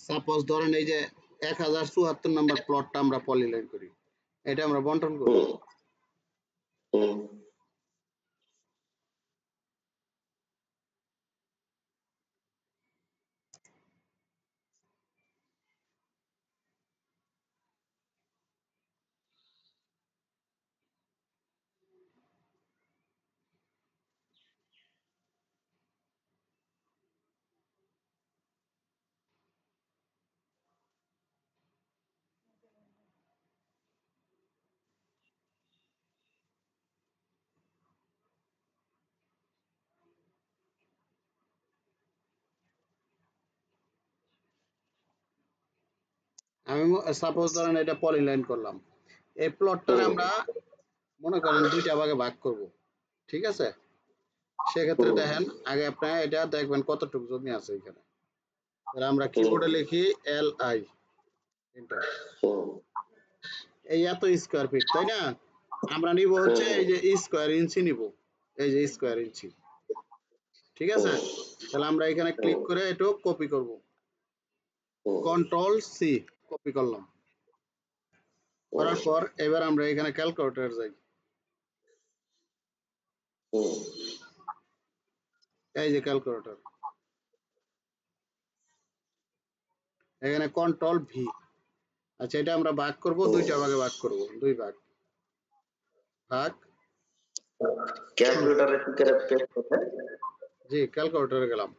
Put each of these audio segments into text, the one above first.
Suppose ধরেন এই যে 1074 নাম্বার প্লটটা আমরা পলিলাইন করি, এটা আমরা বন্টন করব। আমি সাপোজ ধরেন এটা পলিলাইন করলাম, এই প্লটটারে আমরা মনে করেন দুইটা ভাগে ভাগ করব, ঠিক আছে? সেক্ষেত্রে দেখেন আগে আপনারা এটা দেখবেন কতটুকু জমি আছে এখানে। তাহলে আমরা কিবোর্ডে লিখি LI, এন্টার। এই এত স্কয়ার ফিট, তাই না? আমরা নিব হচ্ছে এই যে স্কয়ার ইঞ্চি নিব, এই যে স্কয়ার ইঞ্চি, ঠিক আছে? তাহলে আমরা এখানে ক্লিক করে একটু কপি করব, কন্ট্রোল সি, কপি করলাম। করার পর এবার আমরা এখানে ক্যালকুলেটর যাই, এই যে ক্যালকুলেটর, এখানে কন্ট্রোল ভি। আচ্ছা, এটা আমরা ভাগ করব, দুইটা ভাগে ভাগ করব, দুই ভাগ, ভাগ। ক্যালকুলেটরে কি করে পেস্ট করতে? জি, ক্যালকুলেটরে গেলাম,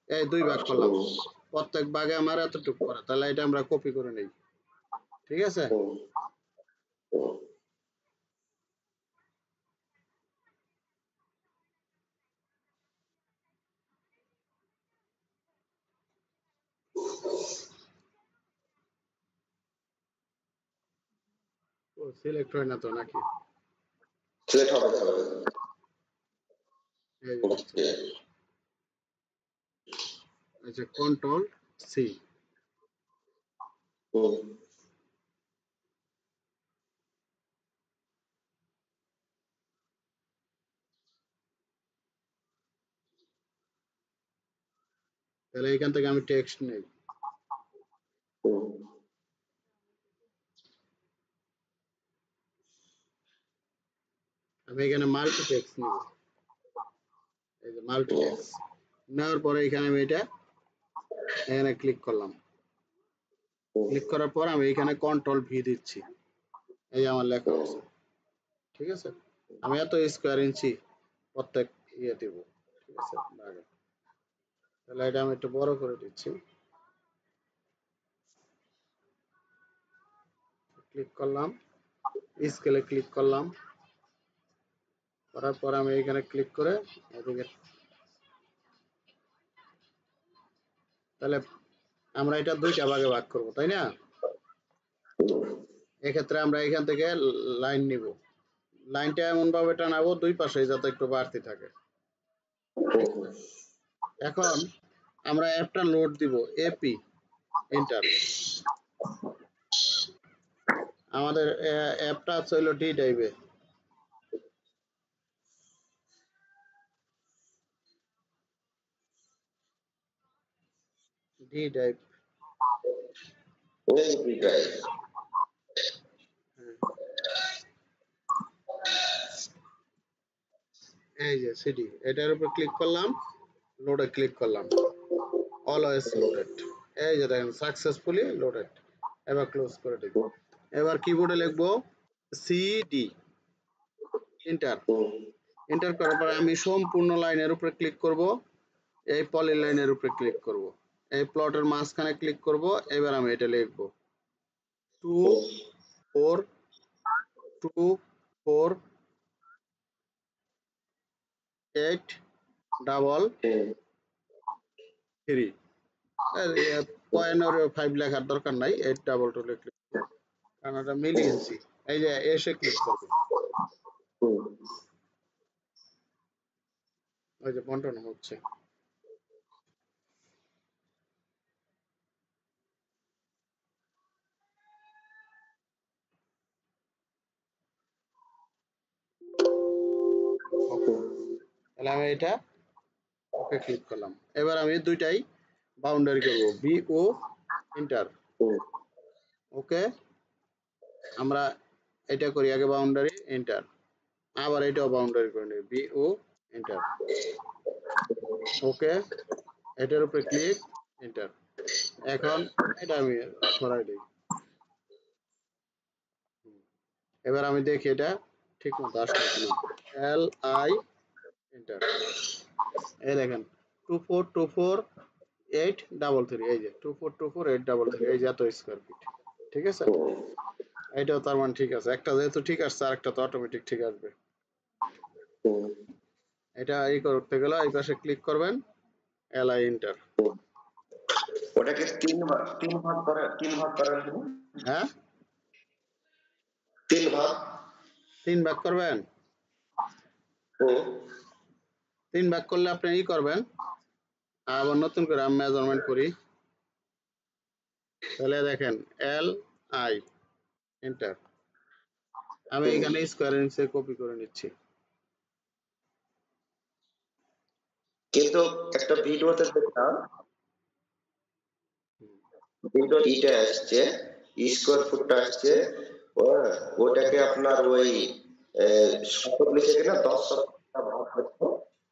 এই দুই ভাগ করলাম, প্রত্যেক ভাগে আমার এতটুকু করে, তাহলে এটা আমরা কপি করে নেই, ঠিক আছে? ও সিলেক্ট হয় না তো নাকি? সিলেক্ট হবে। এই যে হচ্ছে। আচ্ছা, কন্ট্রোল সি, তাহলে এখান থেকে আমি টেক্সট নেই, আমি এখানে মাল্টি টেক্সট নিব, এই যে মাল্টি টেক্সট নেওয়ার পরে এখানে আমি এটা এখানে ক্লিক করলাম, ক্লিক করার পর আমি এখানে কন্ট্রোল ভি দিচ্ছি, এই যে আমার লেখা আছে, ঠিক আছে? আমি এত স্কয়ার ইঞ্চি প্রত্যেক ইয়ে দিব, ঠিক আছে? ভাগে। তাহলে এটা আমি একটু বড় করে দিচ্ছি, ক্লিক করলাম, স্কেলে ক্লিক করলাম, করার পর আমি এখানে ক্লিক করে এদিকে, তাহলে আমরা এটা দুইটা ভাগে ভাগ করব, তাই না? এক্ষেত্রে আমরা এখান থেকে লাইন নিব, লাইনটা এমন ভাবে টানাবো দুই পাশে যাতে একটু বাড়তি থাকে। এখন আমরা অ্যাপটা লোড দিব, এপি, এন্টার। আমাদের অ্যাপটা ছিল ডি ড্রাইভে, ডি ড্রাইভ, এই যে সিডি, এটার উপর ক্লিক করলাম, লোডে ক্লিক করলাম, অলওয়েজ লোডেড, এই যে দেখেন সাকসেসফুলি লোডেড। এবার ক্লোজ করে দিব। এবার কিবোর্ডে লিখবো সিডি, এন্টার। এন্টার করার পর আমি সম্পূর্ণ লাইনের উপরে ক্লিক করব, এই পলি লাইনের উপরে ক্লিক করব, এই প্লটের মাঝখানে ক্লিক করব। এবার আমি এটা লিখব 2 4 2 4 8 ডাবল 3, পয়েন্ট 5 লেখার দরকার নাই, 8 ডাবল 2 লিখলে, কারণ এটা মিলি ইঞ্চি। এই যে এসে ক্লিক করব, ওই যে বন্টন হচ্ছে। তাহলে আমি এটা ওকে ক্লিক করলাম। এবার আমি দুইটাই বাউন্ডারি করব, বি ও এন্টার। হুম, ওকে, আমরা এটা করি আগে বাউন্ডারি, এন্টার। আবার এটাও বাউন্ডারি করে নেব, বি ও, এন্টার। ওকে, এটার উপরে ক্লিক, এন্টার। এখন এটা আমি সরাই দিই। এবার আমি দেখি এটা ঠিক মতো আসলো কিনা। L I, enter. এই দেখেন 24248333, এই যে 24248333, এই যে এত স্কোয়ার ফিট। ঠিক আছে, হুম, এটাও তার মানে ঠিক আছে। একটা যেহেতু ঠিক আসছে, আরেকটা তো অটোমেটিক ঠিক আসবে। হুম, এটা এই করতে গেলে এই পাশে ক্লিক করবেন, এল আই, এন্টার। হুম। ওটাকে তিন ভাগ করার জন্য হ্যাঁ, 3 ভাগ। 3 ভাগ করবেন। হুম, 3 ভাগ করলে আপনি ই করবেন, আবার নতুন করে আমি মেজারমেন্ট করি। তাহলে দেখেন এল আই, এন্টার। আমি হুম। এখানে স্কোয়ার ইঞ্চে কপি করে নিচ্ছি। কিন্তু একটা ভিডিওতে দেখলাম, ভিডিও ইটা আসছে, স্কোয়ার ফুটটা আসছে, ওটাকে আপনার ওই শতক লিখে কিনা 10 শতকটা ভাগ করতো,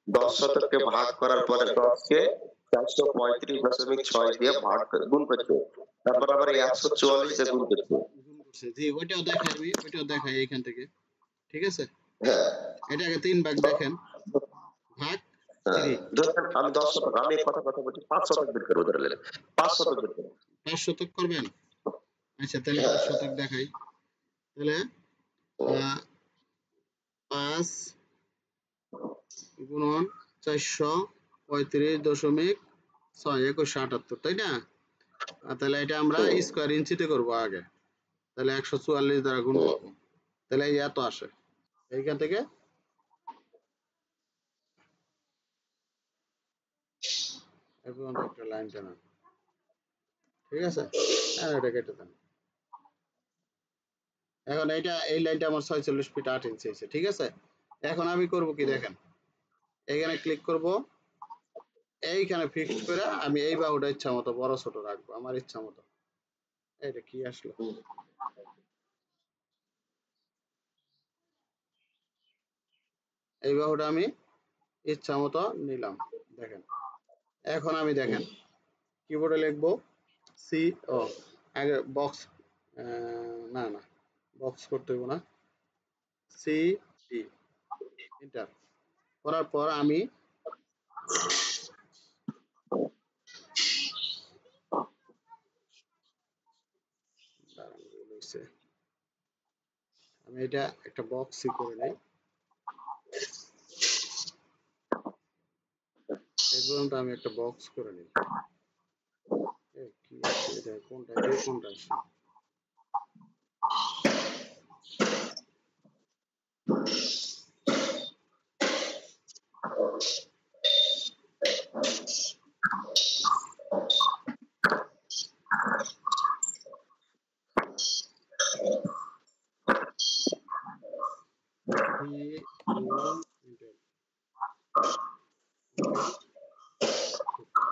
10 শতককে ভাগ করার পরে 10কে 435.6 দিয়ে গুণ করছে, তারপর আবার 144 দিয়ে গুণ করছে। গুণ করছে, জি, ওইটাও দেখাই, আমি ওইটাও দেখাই এইখান থেকে। ঠিক আছে, হ্যাঁ, এটাকে 3 ভাগ দেখেন, ভাগ হ্যাঁ, 3। ধরেন আমি 10 শতক, আমি কথা বলছি 5 শতক বের করবো, ধরে নেন 5 শতক বের করবো। 5 শতক করবেন। আচ্ছা, তাহলে হ্যাঁ, 5 শতক দেখাই। তাহলে আহ, 5 × 435.6 2178, তাই না? তাহলে এটা আমরা হুম, স্কোয়ার ইঞ্চিতে করব আগে। তাহলে 144 দ্বারা গুণ হুম, করব। তাহলে এই এত আসে এইখান থেকে। এই পর্যন্ত একটা লাইন টানা, ঠিক আছে, আর এটা কেটে দেন। এখন এইটা, এই লাইনটা আমার 46 ফিট 8 ইঞ্চি আছে। ঠিক আছে, এখন আমি করব কি হুম, দেখেন, এখানে ক্লিক করব, এইখানে ফিক্সড করে আমি এই বাহুটা ইচ্ছা মতো বড় ছোট রাখবো, আমার ইচ্ছা মতো। এটা কি আসলো, হুম, এই বাহুটা আমি ইচ্ছা মতো নিলাম। দেখেন, এখন আমি হুম, দেখেন কিবোর্ডে লিখবো সি, ও আগে বক্স, না না, বক্স করতে হইব না, সি ডি, এন্টার করার পর আমি দাঁড়ান, ভুল হইছে। আমি এটা একটা বক্সই করে নেই। এই পর্যন্ত আমি একটা বক্স করে নিই। কি আসে এটা, কোনটা এটা, কোনটা আসে? ডি ও, এন্টার। ওকে,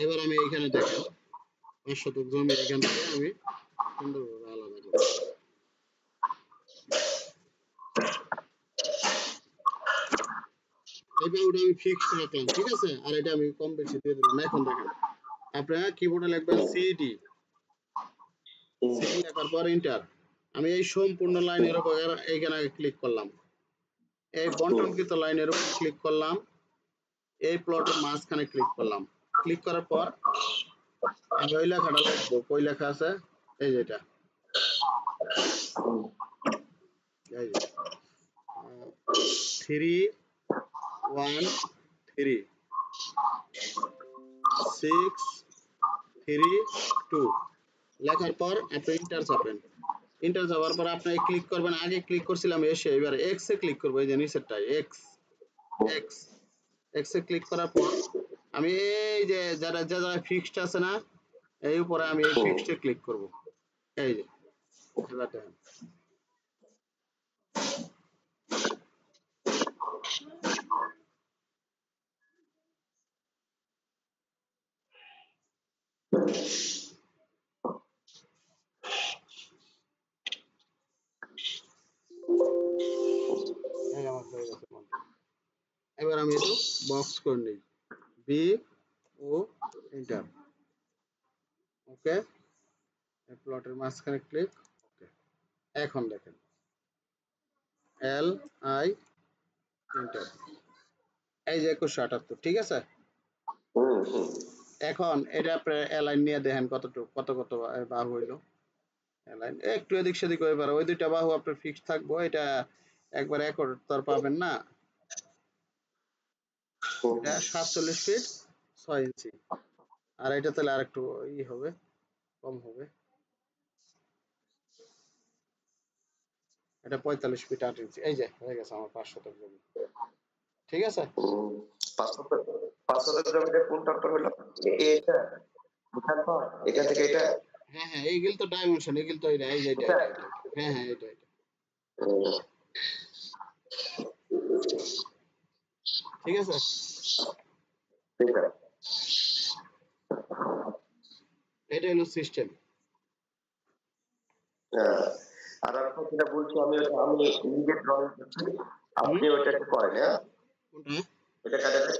এবার আমি এইখানে দেখেন 5 শতক জমি এখান থেকে আমি সুন্দরভাবে আলাদা করব। এই বাহুটা আমি ফিক্সড রাখলাম, ঠিক আছে, আর এটা আমি কম বেশি দিয়ে দিলাম। এখন দেখেন, আপনারা কিবোর্ডে লিখবেন সিডি, হুম, সিডি লেখার পর এন্টার। আমি এই সম্পূর্ণ লাইনের উপর এইখানে ক্লিক করলাম, এই হুম, বন্টনকৃত লাইনের উপর ক্লিক করলাম, এই প্লটের মাঝখানে ক্লিক করলাম। ক্লিক করার পর আমি ওই লেখাটা লিখবো, কই লেখা আছে, এই যেটা, হুম, এই যে 3136332 লেখার পর আপনি ইন্টার চাপেন। ইন্টার যাওয়ার পর আপনি ক্লিক করবেন, আগে ক্লিক করছিলাম এসে, এবার এক্স এ ক্লিক করবো, এই যে নিচেরটাই এক্স, এক্স, এক্স এ ক্লিক করার পর আমি এই যে যারা যারা ফিক্সড আছে না, এই উপরে আমি এই হুম। ফিক্সড এ ক্লিক করব। এই যে, এবার দেখেন, এই আমার হয়ে গেছে বন্ধ। এবার আমি একটু বক্স করে নিই, বি ও এন্টার। ওকে, প্লটের মাঝখানে ক্লিক। ওকে, এখন দেখেন এল আই এন্টার, এই যে 2178, ঠিক আছে। হুম হুম এখন এটা আপনার অ্যালাইন নিয়ে দেখেন কতটুকু কত কত বাহু হইলো। অ্যালাইন একটু এদিক সেদিক হয়ে পারে, ওই দুইটা বাহু আপনার ফিক্স থাকবো, এটা একবার একর তো আর পাবেন না। হুম। এটা 47 ফিট 6 ইঞ্চি, আর এটা তাহলে আর একটু হবে, কম হবে। এটা 45 ফিট 8 ইঞ্চি। এই যে হয়ে গেছে আমার 5 শতক জমি, ঠিক আছে। হুম। 500 জমিতে কোন ট্রাক্টর হলো? এটা বুঝার পর এখান থেকে এটা হ্যাঁ হ্যাঁ, এইগুলো তো ডাইমেনশন, এগুলো তো এটা, এই যে এটা এটা এটা এটা এটা। হ্যাঁ হ্যাঁ, এটা এটা, হুম, ঠিক আছে। ঠিক আছে। এটা হলো সিস্টেম। হ্যাঁ। আর আপনি যেটা বলছি আমি নিজে ড্রয়িং করছি, হুম, আপনি ওইটাকে করেন, হ্যাঁ? কোনটা? এটা কাটাতে